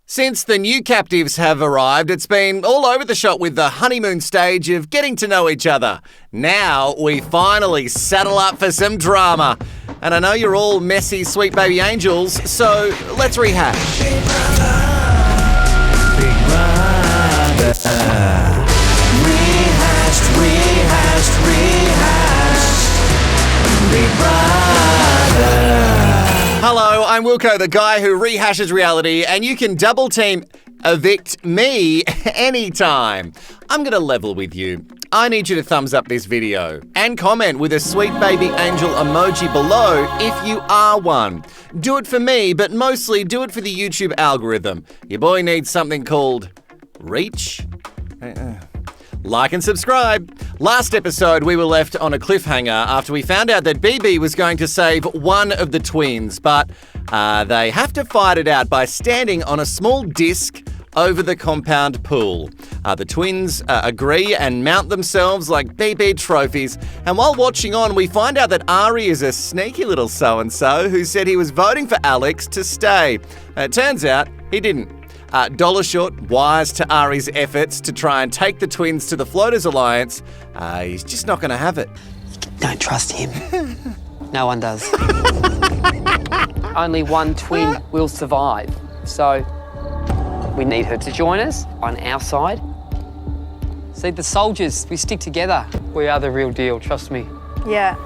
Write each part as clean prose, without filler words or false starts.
Since the new captives have arrived, it's been all over the shop with the honeymoon stage of getting to know each other. Now we finally saddle up for some drama. And I know you're all messy, sweet baby angels, so let's rehash. Big brother, big brother. Rehashed, big brother. Hello, I'm Wilko, the guy who rehashes reality, and you can double team evict me anytime. I'm going to level with you. I need you to thumbs up this video and comment with a sweet baby angel emoji below if you are one. Do it for me, but mostly do it for the YouTube algorithm. Your boy needs something called reach. Like and subscribe. Last episode, we were left on a cliffhanger after we found out that BB was going to save one of the twins, but they have to fight it out by standing on a small disc over the compound pool. The twins agree and mount themselves like BB trophies, and while watching on, we find out that Ari is a sneaky little so-and-so who said he was voting for Alex to stay. It turns out he didn't. Dollar Short, wise to Ari's efforts to try and take the twins to the Floaters Alliance, he's just not going to have it. Don't trust him. No one does. Only one twin will survive, so we need her to join us on our side. See, the soldiers, we stick together. We are the real deal, trust me. Yeah.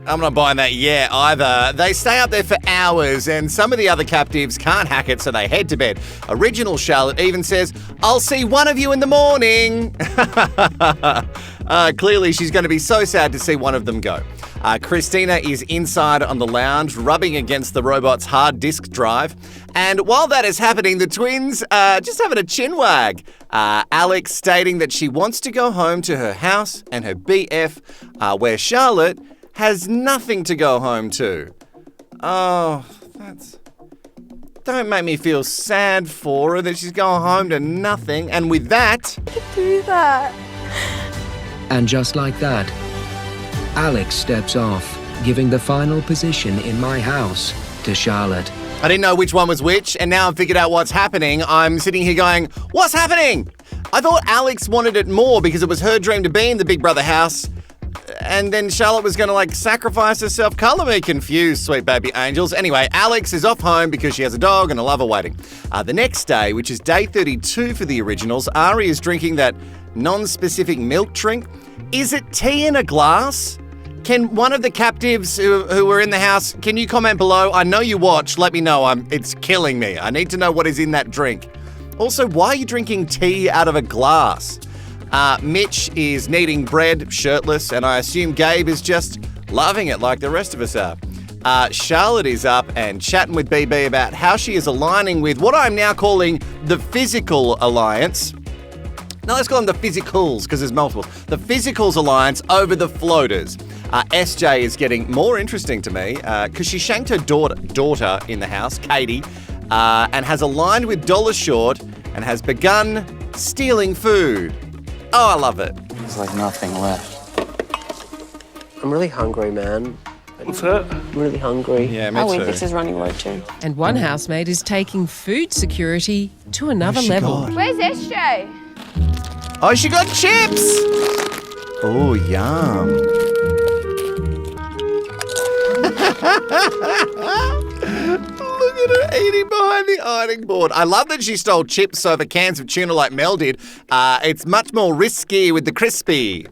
I'm not buying that either. They stay up there for hours and some of the other captives can't hack it, so they head to bed. Original Charlotte even says, "I'll see one of you in the morning." Clearly she's going to be so sad to see one of them go. Christina is inside on the lounge, rubbing against the robot's hard disk drive. And while that is happening, the twins are just having a chin wag. Alex stating that she wants to go home to her house and her BF, where Charlotte has nothing to go home to. Oh, don't make me feel sad for her that she's going home to nothing. And with that... Do that. And just like that, Alex steps off, giving the final position in my house to Charlotte. I didn't know which one was which, and now I've figured out what's happening. I'm sitting here going, what's happening? I thought Alex wanted it more because it was her dream to be in the Big Brother house, and then Charlotte was going to, sacrifice herself. Colour me confused, sweet baby angels. Anyway, Alex is off home because she has a dog and a lover waiting. The next day, which is day 32 for the originals, Ari is drinking that non-specific milk drink. Is it tea in a glass? Can one of the captives who were in the house, can you comment below? I know you watch. Let me know. It's killing me. I need to know what is in that drink. Also, why are you drinking tea out of a glass? Mitch is kneading bread, shirtless, and I assume Gabe is just loving it like the rest of us are. Charlotte is up and chatting with BB about how she is aligning with what I'm now calling the physical alliance. Now let's call them the physicals because there's multiple. The physicals alliance over the floaters. SJ is getting more interesting to me because she shanked her daughter in the house, Katie, and has aligned with Dollar Short and has begun stealing food. Oh, I love it. There's nothing left. I'm really hungry, man. What's that? I'm really hungry. Yeah, me too. This is running low too. And one housemate is taking food security to another level. Where's SJ? Oh, she got chips! Oh, yum. Look at her eating behind the ironing board. I love that she stole chips over cans of tuna like Mel did. It's much more risky with the crispy.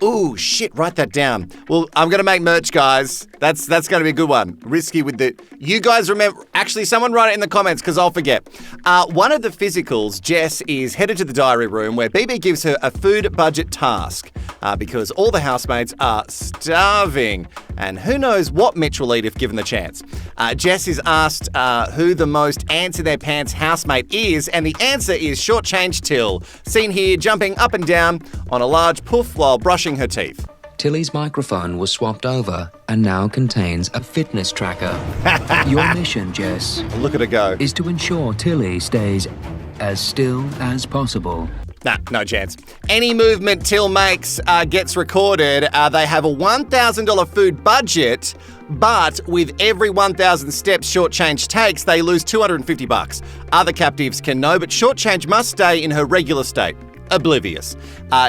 Ooh, shit, write that down. Well, I'm going to make merch, guys. That's going to be a good one. Risky with the... You guys remember... Actually, someone write it in the comments because I'll forget. One of the physicals, Jess, is headed to the diary room where BB gives her a food budget task because all the housemates are starving. And who knows what Mitch will eat if given the chance. Jess is asked who the most ants-in-their-pants housemate is, and the answer is Shortchange Till, seen here jumping up and down on a large poof while brushing her teeth. Tilly's microphone was swapped over and now contains a fitness tracker. Your mission, Jess, Look at her go. is to ensure Tilly stays as still as possible. Nah, no chance. Any movement Till makes gets recorded. They have a $1,000 food budget, but with every 1,000 steps Shortchange takes, they lose $250. Other captives can know, but Shortchange must stay in her regular state, oblivious.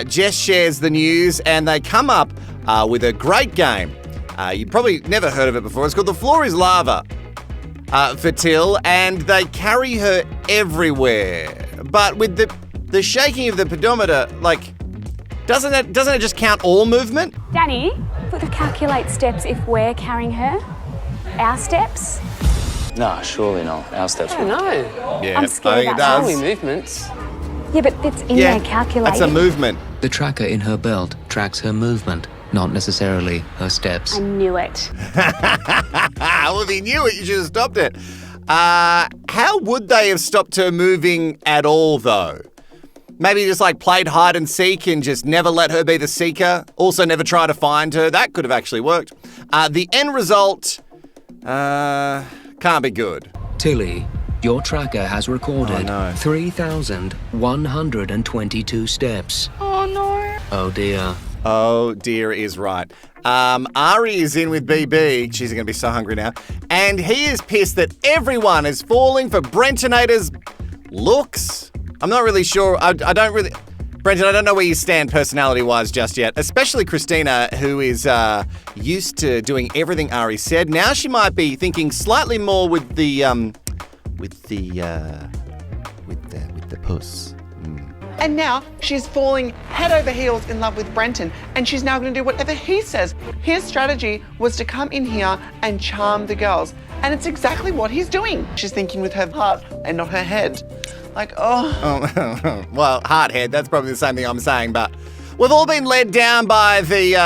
Jess shares the news, and they come up with a great game. You probably never heard of it before. It's called The Floor is Lava for Till, and they carry her everywhere. But with the shaking of the pedometer, like, doesn't it just count all movement? Danny, would it calculate steps if we're carrying her? Our steps? No, surely not. Our steps I don't will. know. Yeah, I'm scared about that. Only movements. Yeah, but it's in there calculated. That's a movement. The tracker in her belt tracks her movement, not necessarily her steps. I knew it. Well, if you knew it, you should have stopped it. How would they have stopped her moving at all, though? Maybe just like played hide and seek and just never let her be the seeker. Also never try to find her. That could have actually worked. The end result, can't be good. Tilly, your tracker has recorded Oh, no. 3,122 steps. Oh no. Oh dear. Oh, dear is right. Ari is in with BB. She's going to be so hungry now. And he is pissed that everyone is falling for Brentonator's looks. I'm not really sure. Brenton, I don't know where you stand personality-wise just yet, especially Christina, who is used to doing everything Ari said. Now she might be thinking slightly more with the puss. And now she's falling head over heels in love with Brenton, and she's now going to do whatever he says. His strategy was to come in here and charm the girls, and it's exactly what he's doing. She's thinking with her heart and not her head. Like, oh. Well, heart head, that's probably the same thing I'm saying, but we've all been led down by the,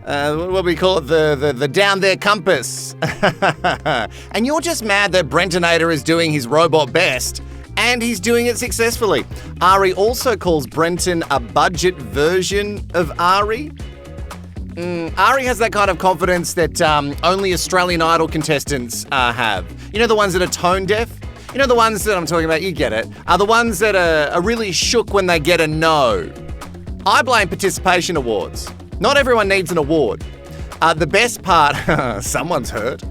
what do we call it, the down there compass. And you're just mad that Brentonator is doing his robot best. And he's doing it successfully. Ari also calls Brenton a budget version of Ari. Ari has that kind of confidence that only Australian Idol contestants have. You know, the ones that are tone deaf? You know, the ones that I'm talking about, you get it, are the ones that are really shook when they get a no. I blame participation awards. Not everyone needs an award. The best part, someone's hurt.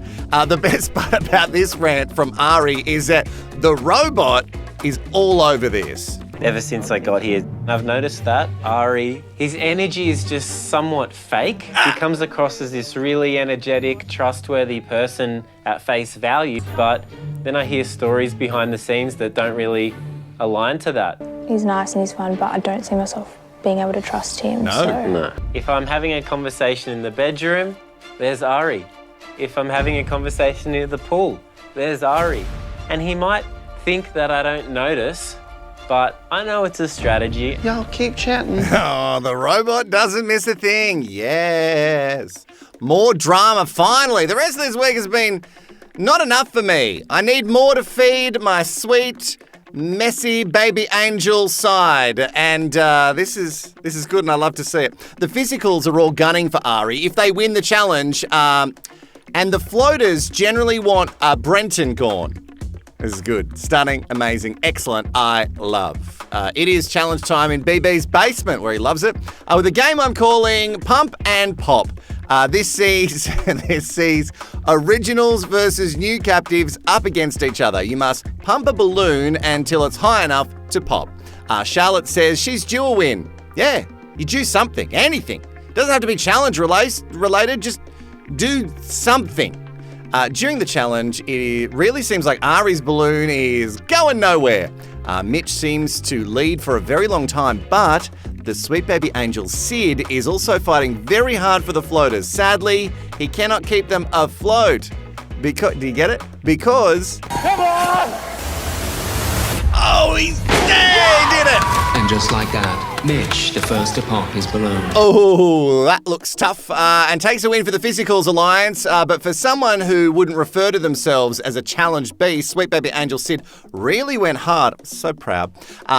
The best part about this rant from Ari is that the robot is all over this. Ever since I got here, I've noticed that Ari, his energy is just somewhat fake. He comes across as this really energetic, trustworthy person at face value, but then I hear stories behind the scenes that don't really align to that. He's nice and he's fun, but I don't see myself being able to trust him. No. If I'm having a conversation in the bedroom, there's Ari. If I'm having a conversation near the pool, there's Ari. And he might think that I don't notice, but I know it's a strategy. Y'all keep chatting. Oh, the robot doesn't miss a thing. Yes. More drama, finally. The rest of this week has been not enough for me. I need more to feed my sweet, messy baby angel side. And this is good and I love to see it. The physicals are all gunning for Ari. If they win the challenge, and the floaters generally want Brenton gone. This is good. Stunning, amazing, excellent. I love. It is challenge time in BB's basement, where he loves it, with a game I'm calling Pump and Pop. This sees originals versus new captives up against each other. You must pump a balloon until it's high enough to pop. Charlotte says she's due a win. Yeah, you do something, anything. Doesn't have to be challenge related, just do something. During the challenge, it really seems like Ari's balloon is going nowhere. Mitch seems to lead for a very long time, but the sweet baby angel Sid is also fighting very hard for the floaters. Sadly, he cannot keep them afloat. Do you get it? Because... Come on! Oh, he did it! And just like that, Mitch, the first to pop his balloon. Oh, that looks tough. And takes a win for the Physicals Alliance. But for someone who wouldn't refer to themselves as a challenge beast, Sweet Baby Angel Sid really went hard. I'm so proud.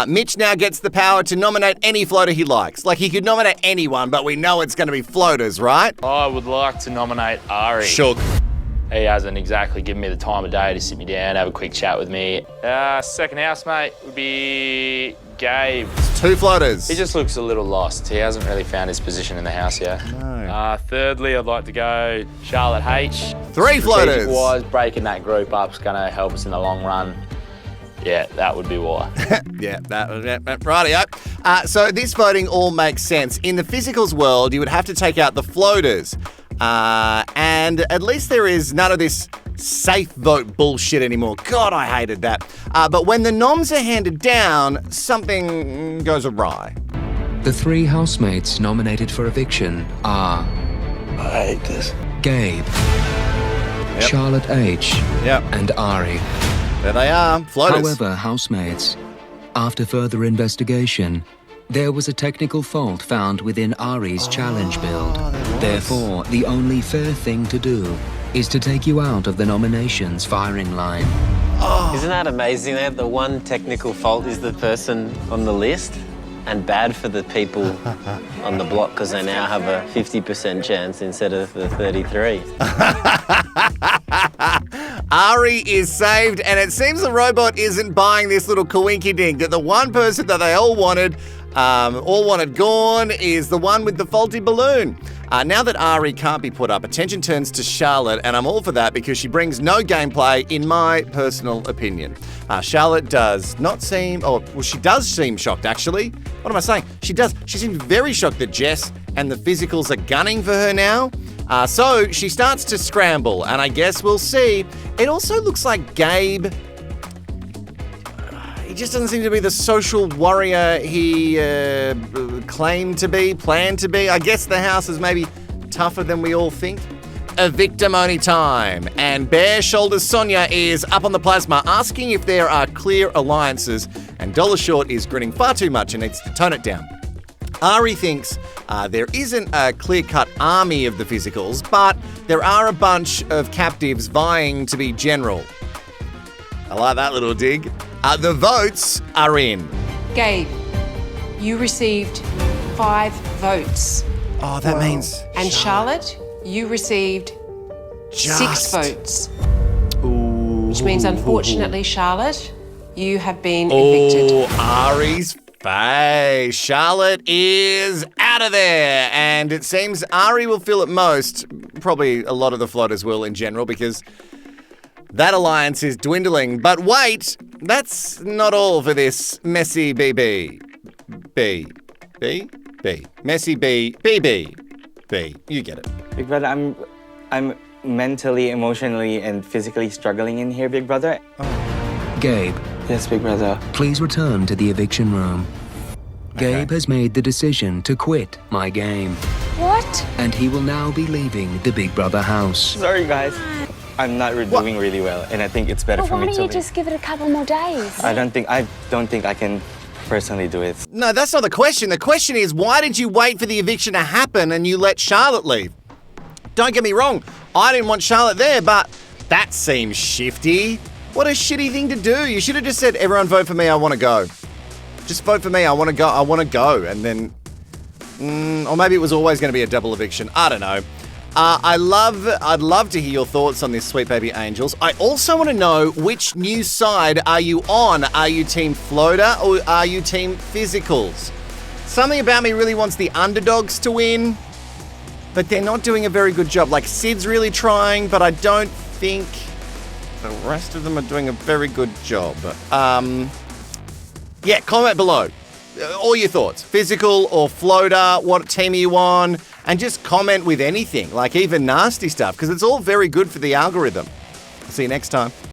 Mitch now gets the power to nominate any floater he likes. Like, he could nominate anyone, but we know it's going to be floaters, right? I would like to nominate Ari. Shook. He hasn't exactly given me the time of day to sit me down, have a quick chat with me. Second housemate would be Gabe. 2 floaters. He just looks a little lost. He hasn't really found his position in the house yet. No. Thirdly, I'd like to go Charlotte H. 3 floaters. Strategic-wise, breaking that group up's going to help us in the long run. Yeah, that would be why. Yeah, rightio. So this voting all makes sense. In the physicals world, you would have to take out the floaters. And at least there is none of this safe vote bullshit anymore. God, I hated that. But when the noms are handed down, something goes awry. The 3 housemates nominated for eviction are I hate this. Gabe, Charlotte H, and Ari. There they are, floaters. However, housemates, after further investigation, there was a technical fault found within Ari's challenge build. Therefore, the only fair thing to do is to take you out of the nominations firing line. Isn't that amazing that the one technical fault is the person on the list? And bad for the people on the block because they now have a 50% chance instead of the 33. Ari is saved, and it seems the robot isn't buying this little coinky-dink that the one person that they all wanted gone is the one with the faulty balloon. Now that Ari can't be put up, attention turns to Charlotte, and I'm all for that because she brings no gameplay, in my personal opinion. Charlotte does not seem, she does seem shocked, actually. What am I saying? She does. She seems very shocked that Jess and the physicals are gunning for her now. So she starts to scramble, and I guess we'll see. It also looks like Gabe, he just doesn't seem to be the social warrior he planned to be. I guess the house is maybe tougher than we all think. A victimony time, and Bare Shoulders Sonia is up on the plasma asking if there are clear alliances, and Dollar Short is grinning far too much and needs to tone it down. Ari thinks there isn't a clear-cut army of the physicals, but there are a bunch of captives vying to be general. I like that little dig. The votes are in. Gabe, you received 5 votes. Oh, that means... And Charlotte, you received 6 votes. Which means, unfortunately, Charlotte, you have been evicted. Oh, Ari's face. Charlotte is out of there. And it seems Ari will feel it most. Probably a lot of the floaters will in general, because that alliance is dwindling. But wait, that's not all for this messy BB. Messy BB. You get it. Big brother, I'm mentally, emotionally, and physically struggling in here, big brother. Gabe. Yes, big brother. Please return to the eviction room. Gabe has made the decision to quit my game. What? And he will now be leaving the Big Brother house. Sorry, guys. I'm not doing really well, and I think it's better for me to Why don't you leave. just give it a couple more days? I don't think I can personally do it. No, that's not the question. The question is, why did you wait for the eviction to happen and you let Charlotte leave? Don't get me wrong, I didn't want Charlotte there, but that seems shifty. What a shitty thing to do. You should have just said, everyone vote for me, I want to go. Just vote for me, I want to go. And then, or maybe it was always going to be a double eviction. I don't know. I'd love to hear your thoughts on this, Sweet Baby Angels. I also want to know, which new side are you on? Are you Team Floater or are you Team Physicals? Something about me really wants the underdogs to win, but they're not doing a very good job. Like, Sid's really trying, but I don't think the rest of them are doing a very good job. Yeah, comment below. All your thoughts. Physical or Floater, what team are you on? And just comment with anything, like even nasty stuff, because it's all very good for the algorithm. See you next time.